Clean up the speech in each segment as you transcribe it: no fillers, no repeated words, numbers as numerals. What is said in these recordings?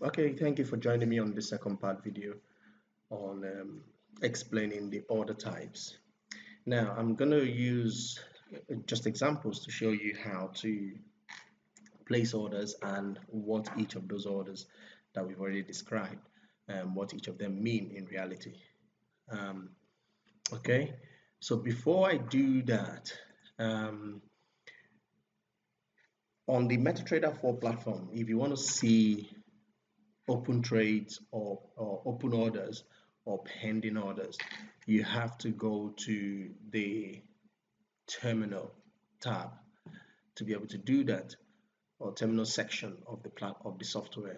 Okay, thank you for joining me on the second part video on explaining the order types. Now, I'm going to use just examples to show you how to place orders and what each of those orders that we've already described, what each of them mean in reality. Um, okay, so before I do that, um, on the MetaTrader 4 platform, if you want to see open trades or open orders or pending orders, you have to go to the terminal tab to be able to do that, or terminal section of the software.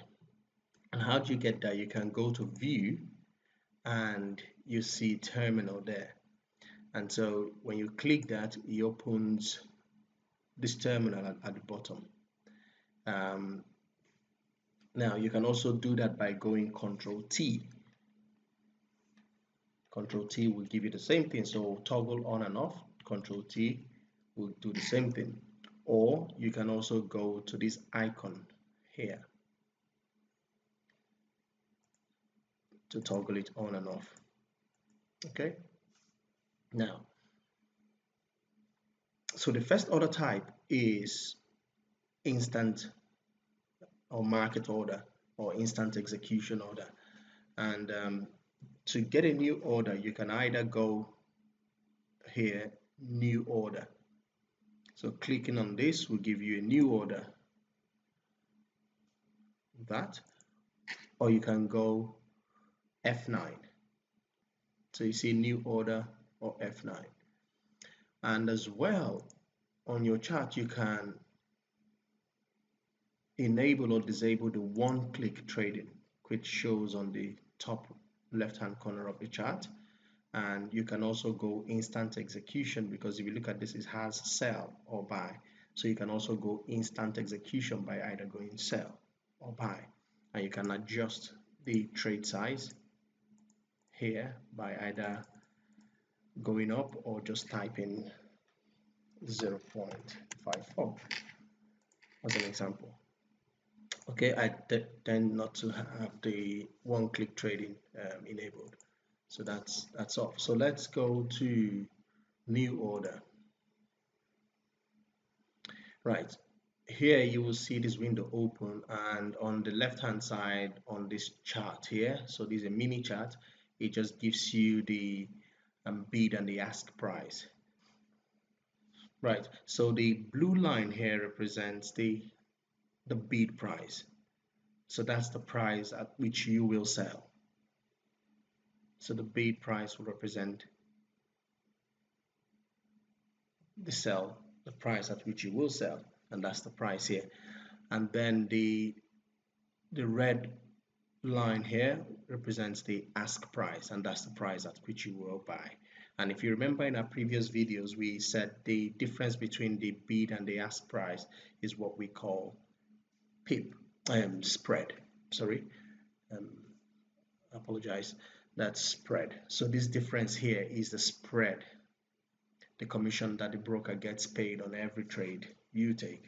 And how do you get that? You can go to view and you see terminal there. And so when you click that, it opens this terminal at the bottom. Now you can also do that by going Control T. Control T will give you the same thing. So toggle on and off. Control T will do the same thing. Or you can also go to this icon here to toggle it on and off. Okay. Now, so the first order type is instant or market order or instant execution order. And to get a new order, you can either go here, new order. So clicking on this will give you a new order, that, or you can go F9. So you see new order or F9. And as well, on your chart, you can enable or disable the one-click trading, which shows on the top left-hand corner of the chart. And you can also go instant execution, because if you look at this, it has sell or buy. So you can also go instant execution by either going sell or buy. And you can adjust the trade size here by either going up or just typing 0.54 as an example. Okay, I tend not to have the one-click trading enabled, so that's off. So let's go to new order. Right, here you will see this window open, and on the left hand side on this chart here, so this is a mini chart, it just gives you the bid and the ask price. Right, so the blue line here represents the bid price. So that's the price at which you will sell. So the bid price will represent the price at which you will sell, and that's the price here. And then the red line here represents the ask price, and that's the price at which you will buy. And if you remember in our previous videos, we said the difference between the bid and the ask price is what we call PIP, spread. Sorry, I apologize. That's spread. So this difference here is the spread, the commission that the broker gets paid on every trade you take.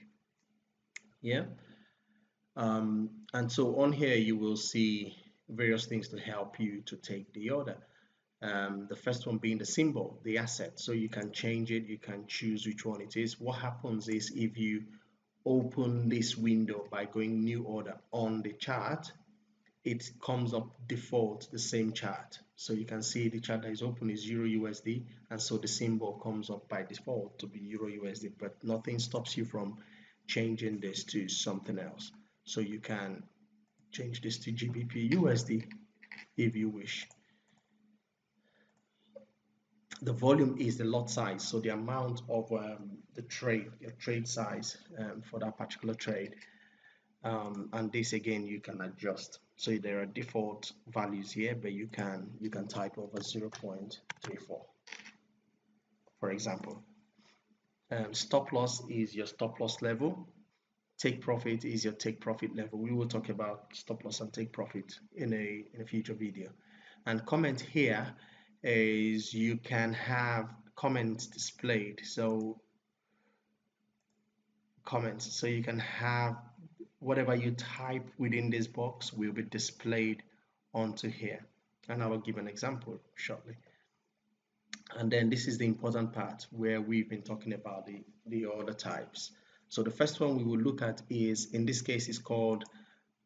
Yeah. And so on here you will see various things to help you to take the order. The first one being the symbol, the asset. So you can change it, you can choose which one it is. What happens is, if you open this window by going new order on the chart, it comes up default the same chart. So you can see the chart that is open is Euro USD, and so the symbol comes up by default to be Euro USD, but nothing stops you from changing this to something else. So you can change this to GBP USD if you wish. The volume is the lot size, so the amount of the trade, your trade size for that particular trade. And this again you can adjust. So there are default values here, but you can type over 0.34, for example. Stop loss is your stop loss level. Take profit is your take profit level. We will talk about stop loss and take profit in a future video. And comment here is you can have comments displayed. So comments, so you can have whatever you type within this box will be displayed onto here. And I will give an example shortly. And then this is the important part where we've been talking about the order types. So the first one we will look at is, in this case, is called,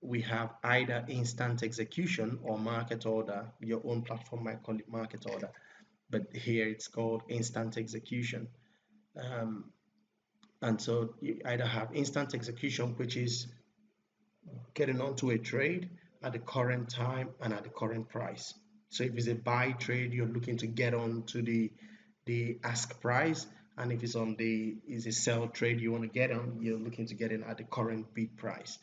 we have either instant execution or market order. Your own platform might call it market order, but here it's called instant execution. And so you either have instant execution, which is getting onto a trade at the current time and at the current price. So if it's a buy trade, you're looking to get on to the ask price, and if it's on the is a sell trade you want to get on, you're looking to get in at the current bid price.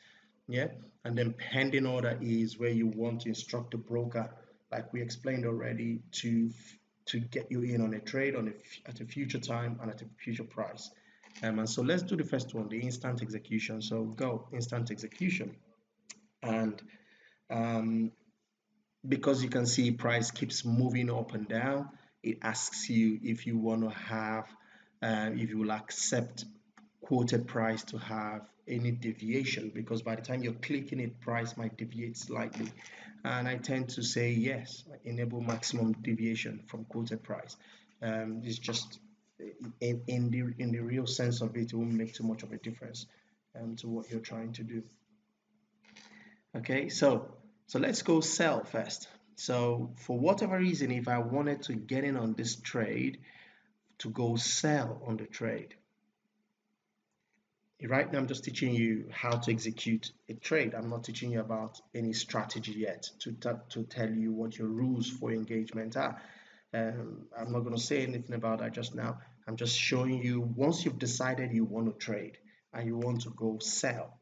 Yeah, and then pending order is where you want to instruct the broker, like we explained already, to get you in on a trade at a future time and at a future price. And so let's do the first one, the instant execution. So go instant execution, and um, because you can see price keeps moving up and down, it asks you if you want to have, if you will accept quoted price to have any deviation, because by the time you're clicking it, price might deviate slightly. And I tend to say yes, enable maximum deviation from quoted price. It's just in the real sense of it, it won't make too much of a difference to what you're trying to do. Okay, so let's go sell first. So for whatever reason, if I wanted to get in on this trade, to go sell on the trade, right now I'm just teaching you how to execute a trade. I'm not teaching you about any strategy yet to tell you what your rules for engagement are. I'm not going to say anything about that just now. I'm just showing you, once you've decided you want to trade and you want to go sell,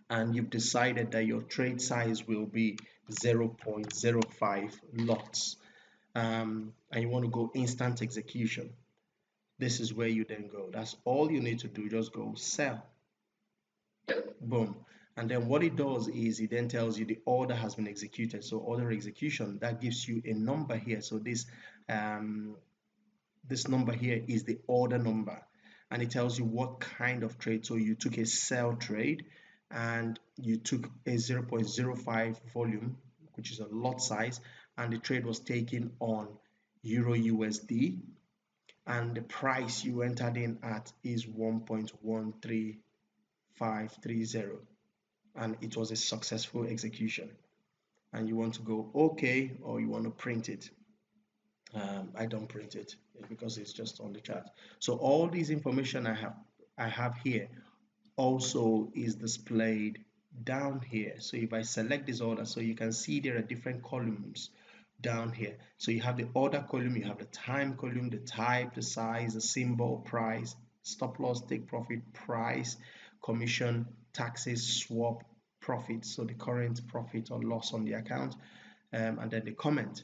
and you've decided that your trade size will be 0.05 lots, and you want to go instant execution, this is where you then go. That's all you need to do. Just go sell. Boom. And then what it does is it then tells you the order has been executed. So order execution, that gives you a number here. So this number here is the order number, and it tells you what kind of trade. So you took a sell trade and you took a 0.05 volume, which is a lot size, and the trade was taken on Euro USD, and the price you entered in at is 1.13530, and it was a successful execution. And you want to go okay, or you want to print it. I don't print it because it's just on the chart. So all this information I have here also is displayed down here. So if I select this order, so you can see there are different columns down here. So you have the order column, you have the time column, the type, the size, the symbol, price, stop loss, take profit, price, commission, taxes, swap, profit, so the current profit or loss on the account, and then the comment.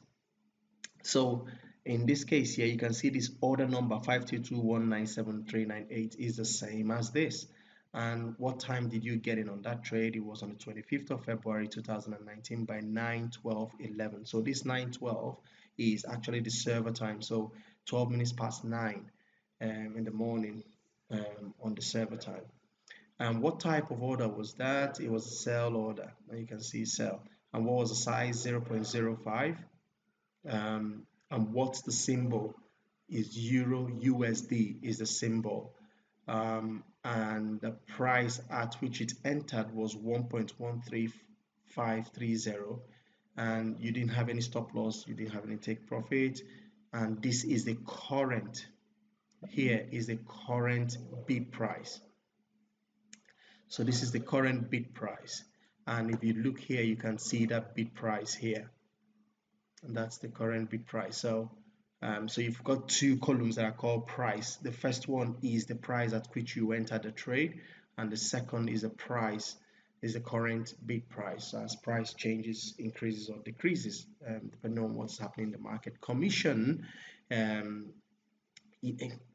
So in this case here, you can see this order number 522197398 is the same as this. And what time did you get in on that trade? It was on the 25th of February 2019 by 9:12:11. So this 9:12 is actually the server time. So 12 minutes past 9 in the morning on the server time. And what type of order was that? It was a sell order. And you can see sell. And what was the size? 0.05. And what's the symbol? Is Euro USD is the symbol. And the price at which it entered was 1.13530, and you didn't have any stop loss, you didn't have any take profit, and this is the current, here is the current bid price. So this is the current bid price, and if you look here, you can see that bid price here, and that's the current bid price. So you've got two columns that are called price. The first one is the price at which you enter the trade, and the second is the price, is the current bid price. So as price changes, increases or decreases, depending on what's happening in the market. Commission, in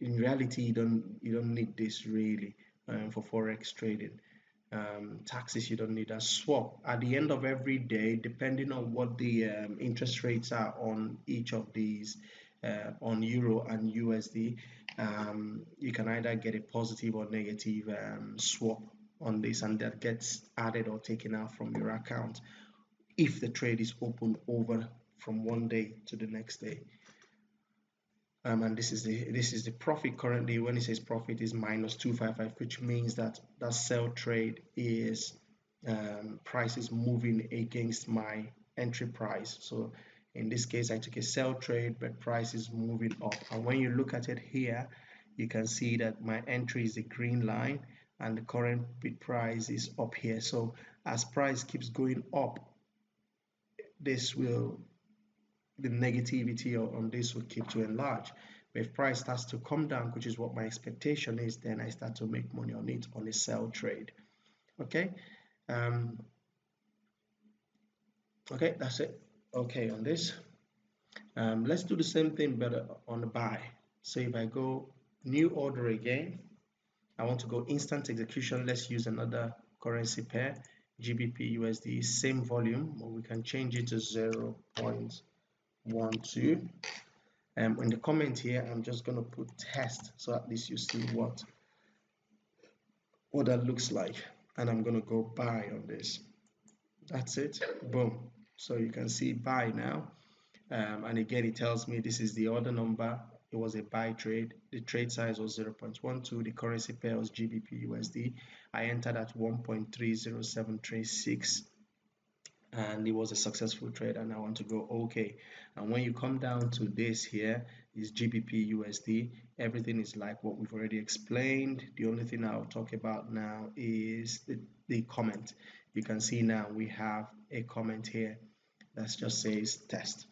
reality, you don't need this really for forex trading. Taxes, you don't need a swap at the end of every day, depending on what the interest rates are on each of these, on Euro and USD. You can either get a positive or negative swap on this, and that gets added or taken out from your account if the trade is open over from one day to the next day. And this is the profit currently. When it says profit is minus 255, which means that that sell trade is price is moving against my entry price. So in this case, I took a sell trade, but price is moving up. And when you look at it here, you can see that my entry is the green line and the current bid price is up here. So as price keeps going up, this will, the negativity on this will keep to enlarge. But if price starts to come down, which is what my expectation is, then I start to make money on it on a sell trade. Okay. Okay, that's it. Okay, on this, let's do the same thing but on the buy. So if I go new order again, I want to go instant execution. Let's use another currency pair, GBP USD, same volume, or we can change it to 0.12. In the comment here, I'm just going to put test, so at least you see what that looks like, and I'm going to go buy on this. That's it. Boom. So you can see buy now, and again it tells me this is the order number. It was a buy trade. The trade size was 0.12. The currency pair was GBP USD. I entered at 1.30736, and it was a successful trade, and I want to go okay. And when you come down to this here is GBP USD. Everything is like what we've already explained. The only thing I'll talk about now is the comment. You can see now we have a comment here that just says test,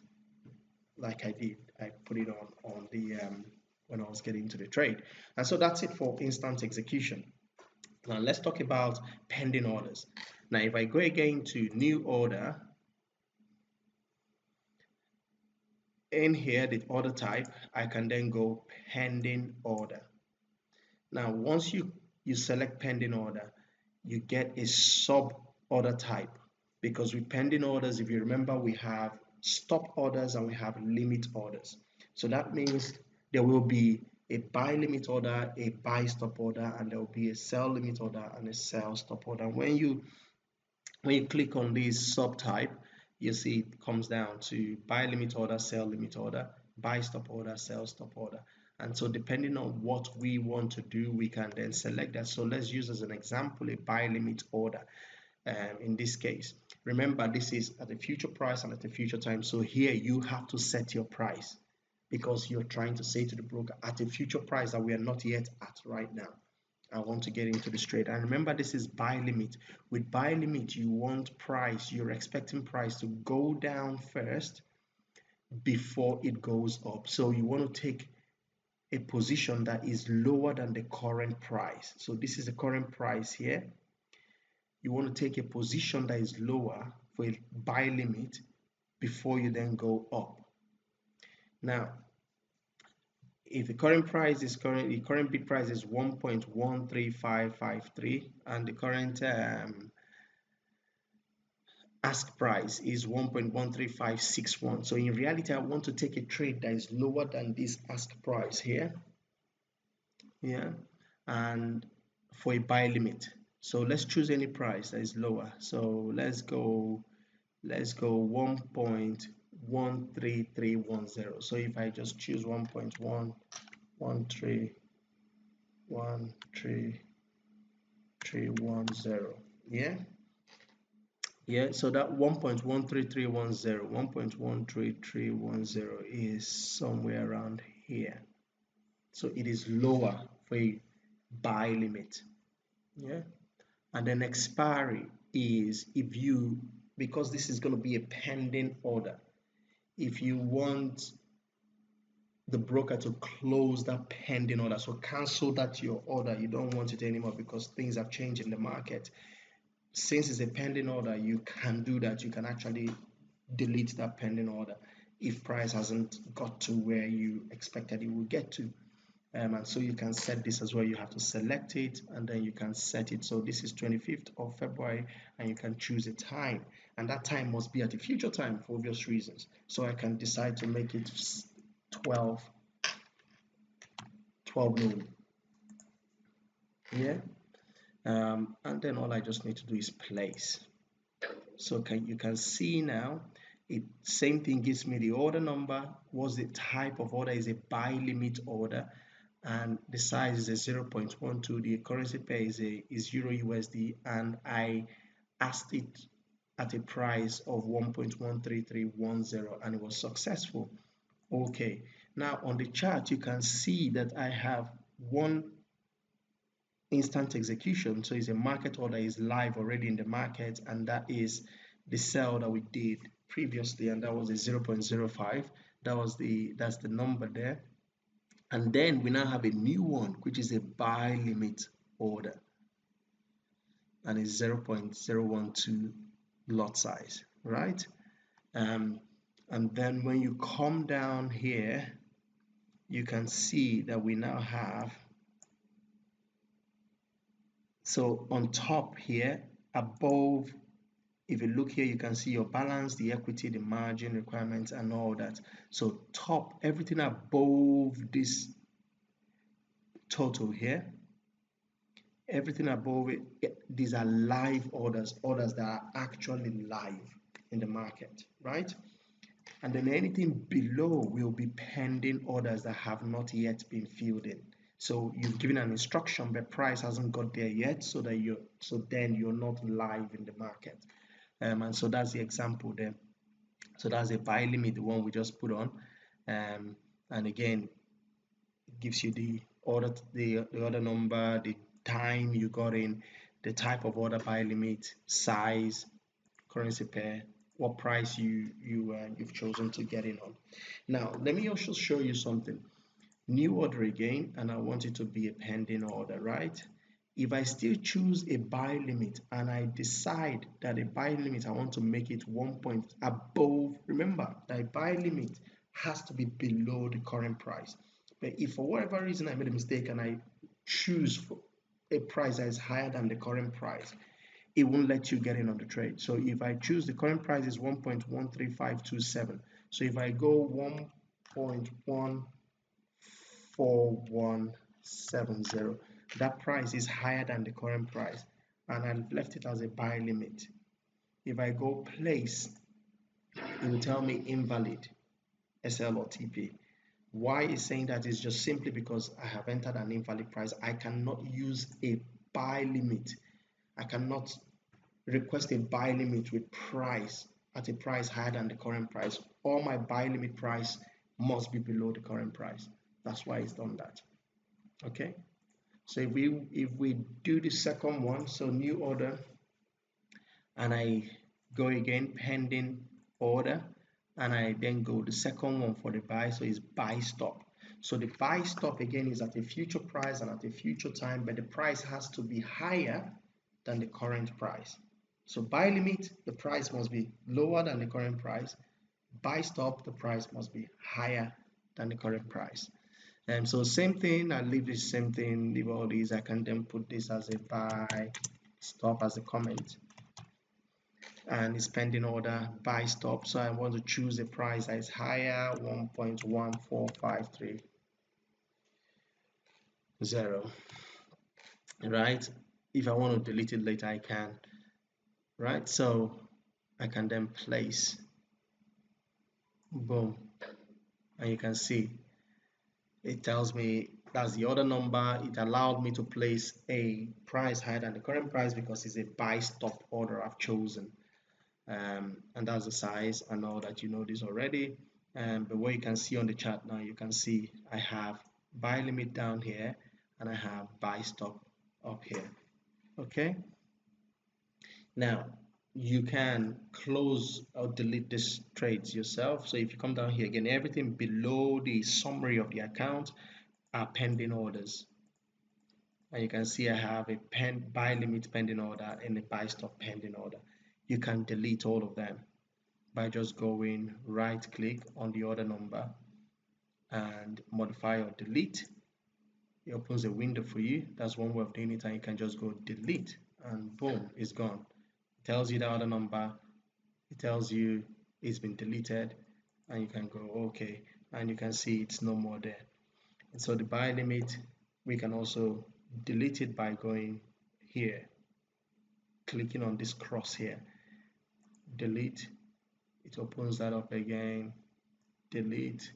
like I did. I put it on the when I was getting into the trade. And so that's it for instant execution. Now let's talk about pending orders. Now if I go again to new order, in here the order type, I can then go pending order. Now once you select pending order, you get a sub order type, because with pending orders, if you remember, we have stop orders and we have limit orders. So that means there will be a buy limit order, a buy stop order, and there will be a sell limit order and a sell stop order. When you click on this subtype, you see it comes down to buy limit order, sell limit order, buy stop order, sell stop order. And so depending on what we want to do, we can then select that. So let's use as an example a buy limit order. In this case, remember this is at the future price and at the future time. So here you have to set your price, because you're trying to say to the broker at a future price that we are not yet at right now, I want to get into this trade. And remember, this is buy limit. With buy limit, you want price, you're expecting price to go down first before it goes up. So you want to take a position that is lower than the current price. So this is the current price here. You want to take a position that is lower for a buy limit before you then go up. Now, if the current price is current bid price is 1.13553 and the current ask price is 1.13561, so in reality I want to take a trade that is lower than this ask price here, and for a buy limit. So let's choose any price that is lower. So let's go 1.13310. So if I just choose 1.11310, so that 1.13310 is somewhere around here. So it is lower for a buy limit. And then expiry is because this is going to be a pending order, if you want the broker to close that pending order, so cancel that your order, you don't want it anymore because things have changed in the market. Since it's a pending order, you can do that. You can actually delete that pending order if price hasn't got to where you expected it would get to. And so you can set this as well. You have to select it and then you can set it. So this is 25th of February and you can choose a time, and that time must be at a future time for obvious reasons. So I can decide to make it 12 noon. And then all I just need to do is place. So you can see now, it same thing gives me the order number. What's the type of order? Is a buy limit order, and the size is a 0.12. The currency pair is Euro USD, and I asked it at a price of 1.13310, and it was successful. Okay, now on the chart you can see that I have one instant execution, so it's a market order, is live already in the market, and that is the sell that we did previously, and that was a 0.05. That's the number there. And then we now have a new one, which is a buy limit order, and it's 0.012 lot size, right? And then when you come down here, you can see that we now have, so on top here, above, if you look here, you can see your balance, the equity, the margin requirements, and all that. So top, everything above this total here, everything above it, these are live orders, orders that are actually live in the market, right? And then anything below will be pending orders that have not yet been filled in. So you've given an instruction, but price hasn't got there yet, so then you're not live in the market. And so that's the example there. So that's a buy limit, the one we just put on. And again, it gives you the order, the order number, the time you got in, the type of order, buy limit, size, currency pair, what price you've chosen to get in on. Now let me also show you something. New order again, and I want it to be a pending order, right? If I still choose a buy limit and I decide that a buy limit, I want to make it 1 point above, remember that a buy limit has to be below the current price. But if for whatever reason I made a mistake and I choose for a price that is higher than the current price, it won't let you get in on the trade. So if I choose, the current price is 1.13527. So if I go 1.14170, that price is higher than the current price, and I've left it as a buy limit. If I go place, it will tell me invalid, SL or TP. Why is saying that is just simply because I have entered an invalid price. I cannot use a buy limit. I cannot request a buy limit with price at a price higher than the current price. All my buy limit price must be below the current price. That's why it's done that. Okay, so if we do the second one, so new order, and I go again, pending order, and I then go the second one for the buy, so it's buy stop. So the buy stop again is at a future price and at a future time, but the price has to be higher than the current price. So buy limit, the price must be lower than the current price. Buy stop, the price must be higher than the current price. And so same thing, I leave the same thing, leave all these. I can then put this as a buy stop as a comment, and it's pending order, buy stop. So I want to choose a price that is higher, 1.14530, right? If I want to delete it later, I can, right? So I can then place, boom, and you can see it tells me that's the order number. It allowed me to place a price higher than the current price because it's a buy stop order I've chosen. And that's the size. I know that you know this already, but what you can see on the chart now, you can see I have buy limit down here and I have buy stop up here. Okay, now you can close or delete these trades yourself. So if you come down here again, everything below the summary of the account are pending orders, and you can see I have a buy limit pending order and a buy stop pending order. You can delete all of them by just going right click on the order number and modify or delete. It opens a window for you. That's one way of doing it, and you can just go delete and boom, it's gone. It tells you the order number, it tells you it's been deleted, and you can go okay, and you can see it's no more there. And so the buy limit, we can also delete it by going here, clicking on this cross here, delete, it opens that up again, delete,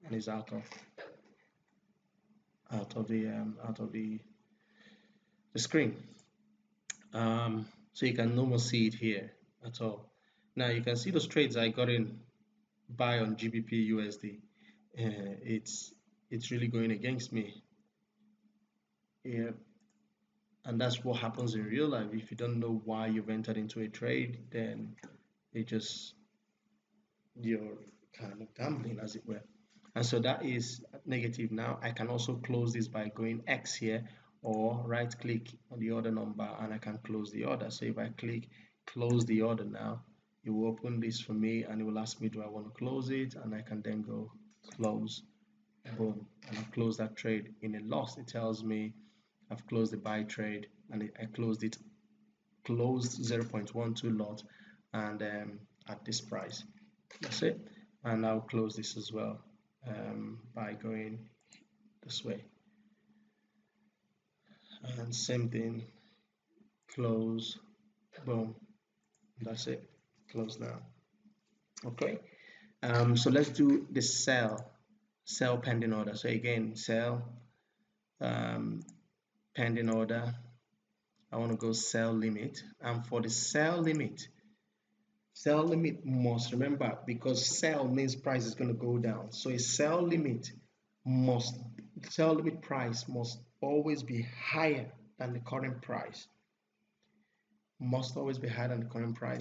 and it's out of the screen. So you can no more see it here at all. Now you can see those trades I got in buy on GBP USD. It's really going against me. Yeah, and that's what happens in real life. If you don't know why you've entered into a trade, then you're kind of gambling, as it were. And so that is negative. Now I can also close this by going X here, or right click on the order number and I can close the order. So if I click close the order now, it will open this for me and it will ask me, do I want to close it? And I can then go close, boom, and I've closed that trade in a loss. It tells me I've closed the buy trade, and I closed 0.12 lot, and at this price. That's it. And I'll close this as well by going this way, and same thing, close, boom, that's it, close now. Okay, so let's do the sell pending order. So again, sell pending order, I want to go sell limit, and for the sell limit must, remember, because sell means price is going to go down, so a sell limit price must always be higher than the current price,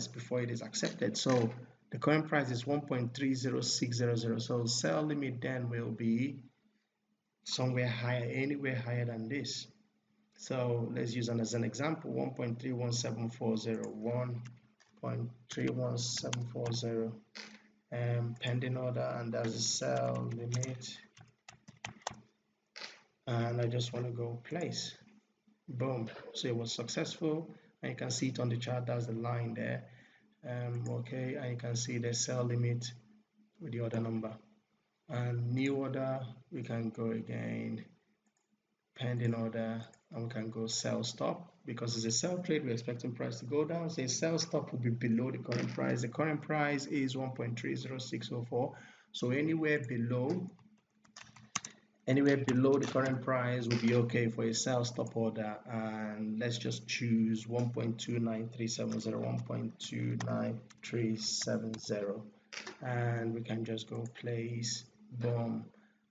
before it is accepted. So the current price is 1.30600, so sell limit then will be somewhere higher, anywhere higher than this. So let's use as an example 1.31740, 1.31740, pending order, and that's the sell limit, and I just want to go place, boom. So it was successful, and you can see it on the chart. That's the line there. Okay, and you can see the sell limit with the order number, and new order, we can go again, pending order, and we can go sell stop, because it's a sell trade, we're expecting price to go down, so a sell stop will be below the current price. The current price is 1.30604, so anywhere below the current price will be okay for a sell stop order, and let's just choose 1.29370, 1.29370, and we can just go place, boom,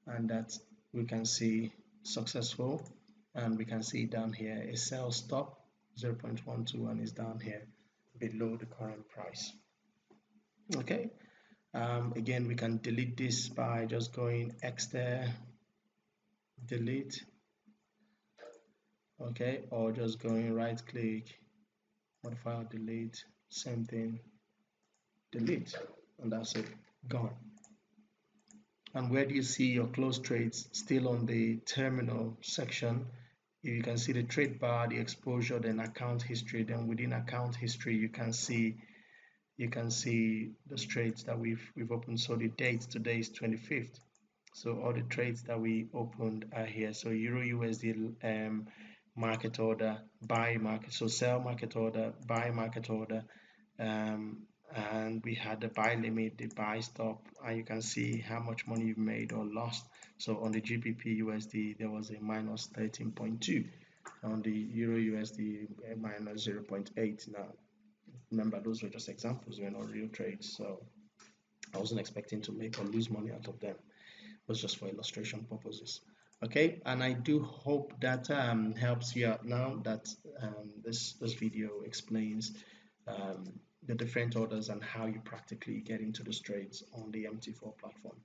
and that we can see successful, and we can see down here a sell stop 0.12, and is down here below the current price. Okay, again, we can delete this by just going X there, delete, okay, or just going right click, modify or delete, same thing, delete, and that's it, gone. And where do you see your closed trades? Still on the terminal section. You can see the trade bar, the exposure, then account history. Then within account history, you can see the trades that we've opened. So the date today is 25th. So all the trades that we opened are here. So Euro USD market order, buy market, so sell market order, buy market order, and we had the buy limit, the buy stop, and you can see how much money you've made or lost. So on the GBP USD there was a minus 13.2, on the Euro USD minus 0.8. Now remember, those were just examples, they're not real trades, so I wasn't expecting to make or lose money out of them. It was just for illustration purposes. Okay, and I do hope that helps you out now, that this video explains the different orders and how you practically get into the trades on the MT4 platform.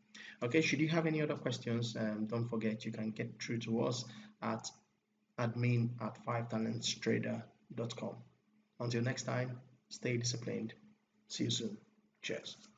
Okay, should you have any other questions, don't forget you can get through to us at admin@5talentstrader.com. Until next time, stay disciplined. See you soon. Cheers.